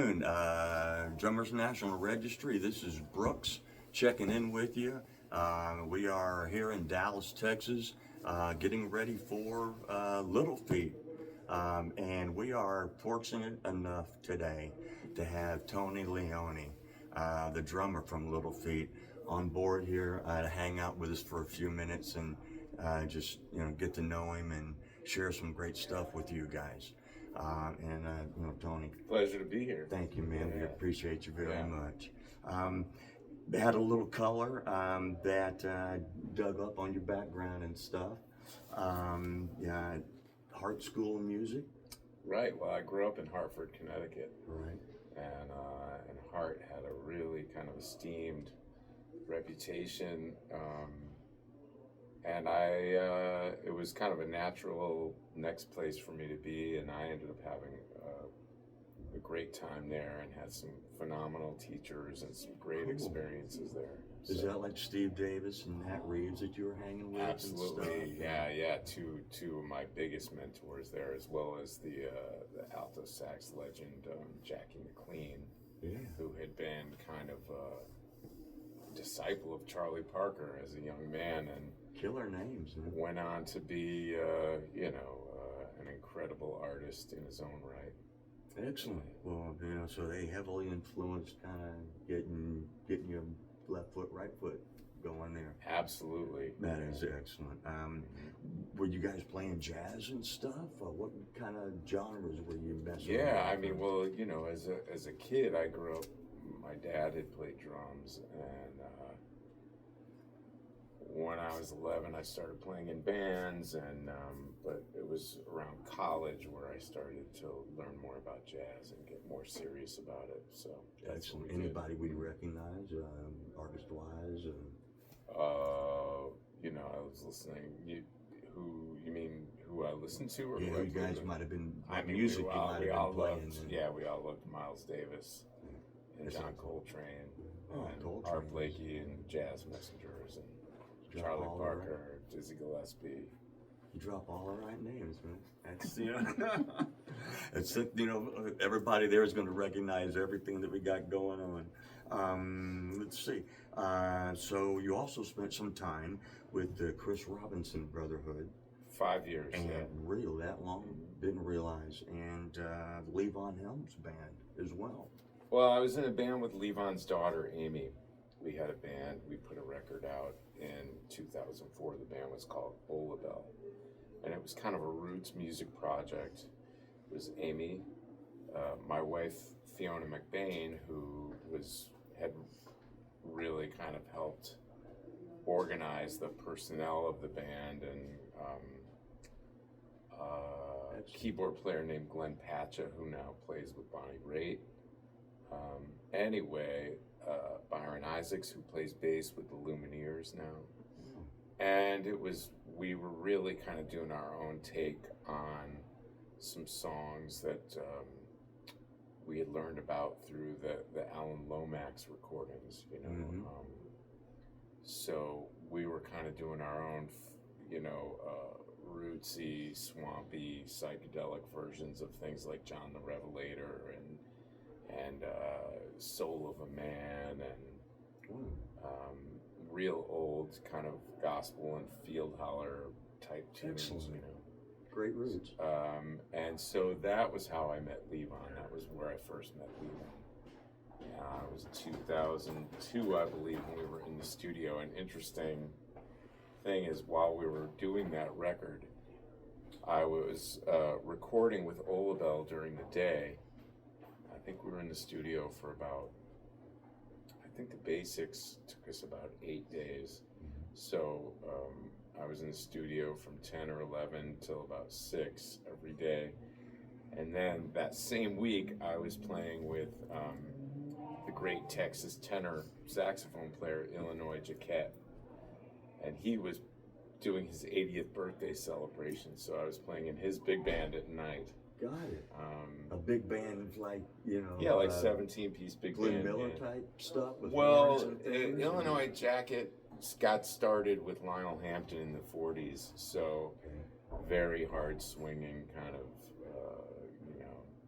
Drummers National Registry. This is Brooks checking in with you. We are here in Dallas, Texas, getting ready for Little Feat. And we are fortunate enough today to have Tony Leone, the drummer from Little Feat, on board here to hang out with us for a few minutes and just get to know him and share some great stuff with you guys. Tony. Pleasure to be here. Thank you, man. We appreciate you very much. They had a little color that dug up on your background and stuff. Hart School of Music. Right. Well, I grew up in Hartford, Connecticut. Right. And Hart had a really kind of esteemed reputation. And it was kind of a natural next place for me to be, and I ended up having a great time there and had some phenomenal teachers and some great experiences there. Is that like Steve Davis and Nat Reeves that you were hanging with? Absolutely, and stuff? yeah. Two of my biggest mentors there, as well as the alto sax legend Jackie McLean, who had been kind of a disciple of Charlie Parker as a young man, and killer names. Man. Went on to be, an incredible artist in his own right. Excellent. Well, so they heavily influenced kind of getting your left foot, right foot going there. Absolutely. That is excellent. Were you guys playing jazz and stuff? Or what kind of genres were you messing with? Yeah, I mean, well, as a kid, I grew up, my dad had played drums, and when I was 11, I started playing in bands, but it was around college where I started to learn more about jazz and get more serious about it. So excellent. Anybody we recognize, artist-wise? I was listening. You mean who I listened to, or who you guys might have been? Music we all loved. Yeah, we all loved Miles Davis and John Coltrane, and Art Blakey and Jazz Messengers and Charlie Parker, Dizzy Gillespie. You drop all the right names, man. That's it's everybody there is going to recognize everything that we got going on. Let's see. So you also spent some time with the Chris Robinson Brotherhood. 5 years. And real that long? Didn't realize. And Levon Helm's band as well. Well, I was in a band with Levon's daughter, Amy. We had a band. We put a record out in 2004. The band was called Olabelle, and it was kind of a roots music project. It was Amy, my wife Fiona McBain, who had really kind of helped organize the personnel of the band, and keyboard player named Glenn Patcha, who now plays with Bonnie Raitt. Byron Isaacs, who plays bass with the Lumineers now. And we were really kind of doing our own take on some songs that we had learned about through the Alan Lomax recordings, So we were kind of doing our own, rootsy, swampy, psychedelic versions of things like John the Revelator and Soul of a Man, and real old kind of gospel and field holler type tunes. Excellent. Great roots. And so that was how I met Levon. That was where I first met Levon. It was 2002, I believe, when we were in the studio. An interesting thing is, while we were doing that record, I was recording with Olabelle during the day. I think we were in the studio for the basics took us about 8 days. So I was in the studio from 10 or 11 till about 6 every day. And then that same week, I was playing with the great Texas tenor saxophone player, Illinois Jacquette. And he was doing his 80th birthday celebration. So I was playing in his big band at night. Got it. A big band like, Yeah, like 17-piece big Glenn band. Miller type stuff? Illinois Jacquette got started with Lionel Hampton in the 40s, so very hard swinging kind of,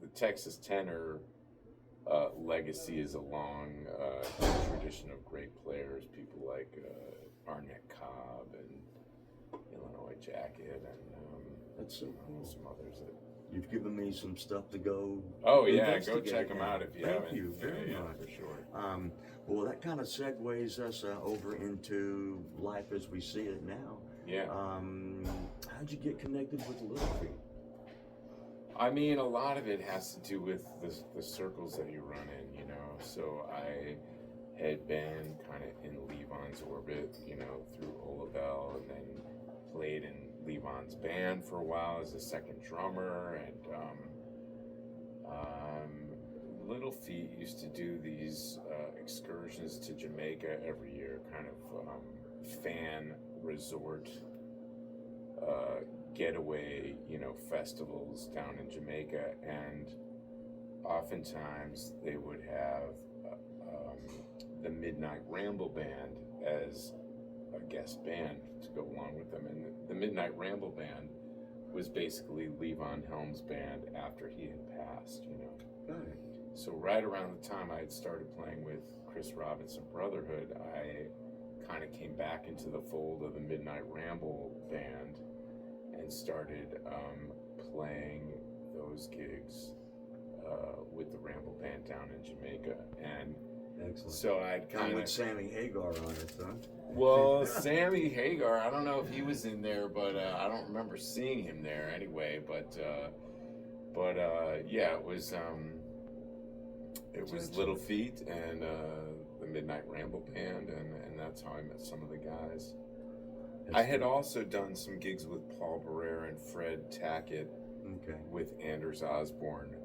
the Texas tenor legacy is a long tradition of great players, people like Arnett Cobb and Illinois Jacket, and That's so cool. some others that. You've given me some stuff to go. Oh yeah, go investigate check them now. out if you Thank haven't. you very yeah, much. for sure. Well, that kind of segues us over into life as we see it now. Yeah. How'd you get connected with Little Feat? I mean, a lot of it has to do with the circles that you run in, you know. So I had been kind of in Levon's orbit, you know, through Olabelle, and then played in Levon's band for a while as a second drummer, and Little Feat used to do these excursions to Jamaica every year, kind of fan resort getaway, you know, festivals down in Jamaica, and oftentimes they would have the Midnight Ramble Band as a guest band to go along with them, and the Midnight Ramble Band was basically Levon Helm's band after he had passed, you know. Got it. So right around the time I had started playing with Chris Robinson Brotherhood, I kind of came back into the fold of the Midnight Ramble Band and started playing those gigs with the Ramble Band down in Jamaica. And Excellent. so I'd Come kind with of... Sammy Hagar on it, huh? Well, Sammy Hagar, I don't know if he was in there, but I don't remember seeing him there anyway. But yeah, it was Little Feat and the Midnight Ramble Band, and that's how I met some of the guys. I had also done some gigs with Paul Barrere and Fred Tackett, with Anders Osborne,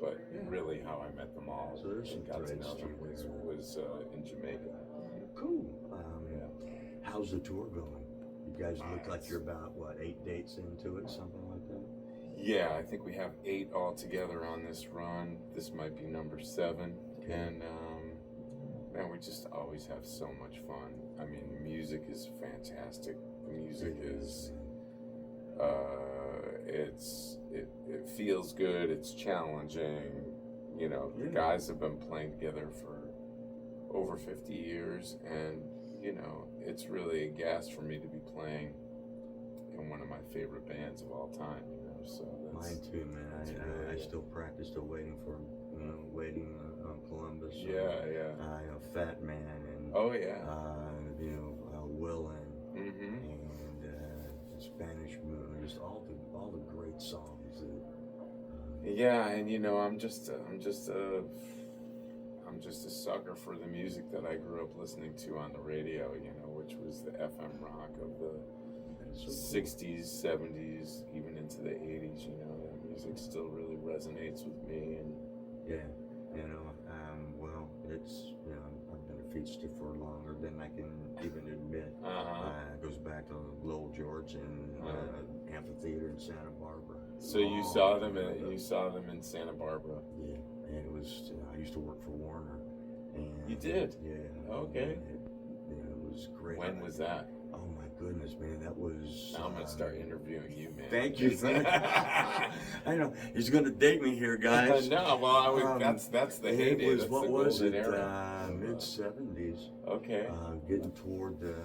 but really how I met them all, so there's some and got to know them threads was in Jamaica. Cool. Yeah. How's the tour going? You guys look like you're about, 8 dates into it, something like that? Yeah, I think we have 8 altogether on this run. This might be number 7, and man, we just always have so much fun. I mean, the music is fantastic. The music is, it feels good. It's challenging. You know, the guys have been playing together for over 50 years, and you know, it's really a gas for me to be playing in one of my favorite bands of all time. You know, so that's, mine too, man. I still practice, still waiting for, waiting on Columbus. Yeah. Fat Man and Willin and Spanish Moon, just all the great songs. Yeah, and you know, I'm just a sucker for the music that I grew up listening to on the radio. You know, which was the FM rock of the 60s, 70s, even into the 80s. You know, that music still really resonates with me. And well, it's I've been a Feat stiffer longer than I can even admit. It goes back to Lowell George and Amphitheater in Santa Barbara. So you saw them in Santa Barbara. Yeah, and it was. I used to work for Warner. And you did? Yeah. Okay. It was great. When was that? Oh my goodness, man! That was. Now I'm gonna start interviewing you, man. Thank you. I know he's gonna date me here, guys. No, well, that's the heyday. It was, that's what the was it? era. Mid '70s. Okay. Getting toward the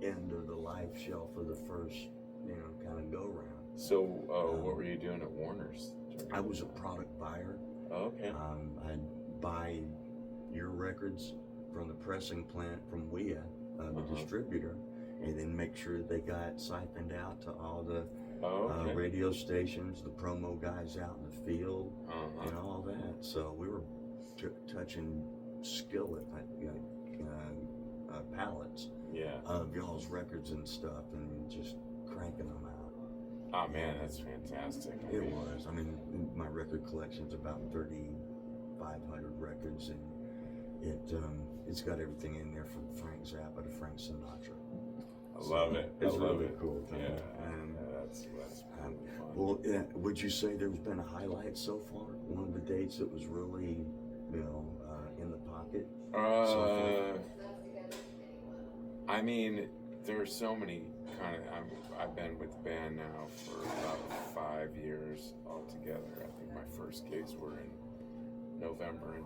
end of the life shelf of the first kind of go round. So what were you doing at Warner's? I was a product buyer. Okay. I'd buy your records from the pressing plant from WIA, the distributor, and then make sure they got siphoned out to all the radio stations, the promo guys out in the field, and all that. So we were touching skillet pallets of y'all's records and stuff, and just cranking them out. Oh man, that's fantastic. It was. I mean, my record collection's about 3,500 records, and it's got everything in there from Frank Zappa to Frank Sinatra. I love it. It's I love really it. cool. Yeah, that's really fun. Well, would you say there's been a highlight so far? One of the dates that was really, in the pocket. I mean, there are so many kind of. I've been with the band now for about 5 years altogether. I think my first gigs were in November in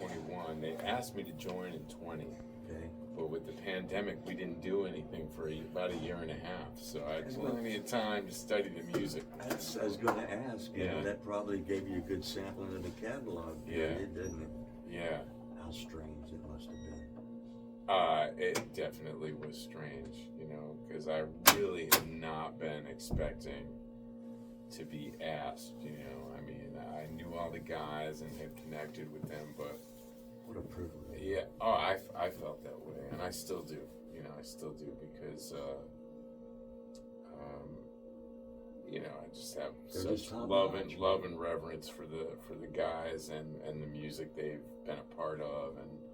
21. They asked me to join in 20. Okay. But with the pandemic, we didn't do anything for about a year and a half. So I had plenty of time to study the music. I was going to ask, you know, Yeah. that probably gave you a good sampling of the catalog, period, didn't it? Yeah. How strange it must have been. It definitely was strange, you know, because I really had not been expecting to be asked, you know. I mean, I knew all the guys and had connected with them, but What a privilege. yeah, I felt that way, and I still do, you know, because, you know, I just have They're such just top love notch, and reverence for the guys and the music they've been a part of, and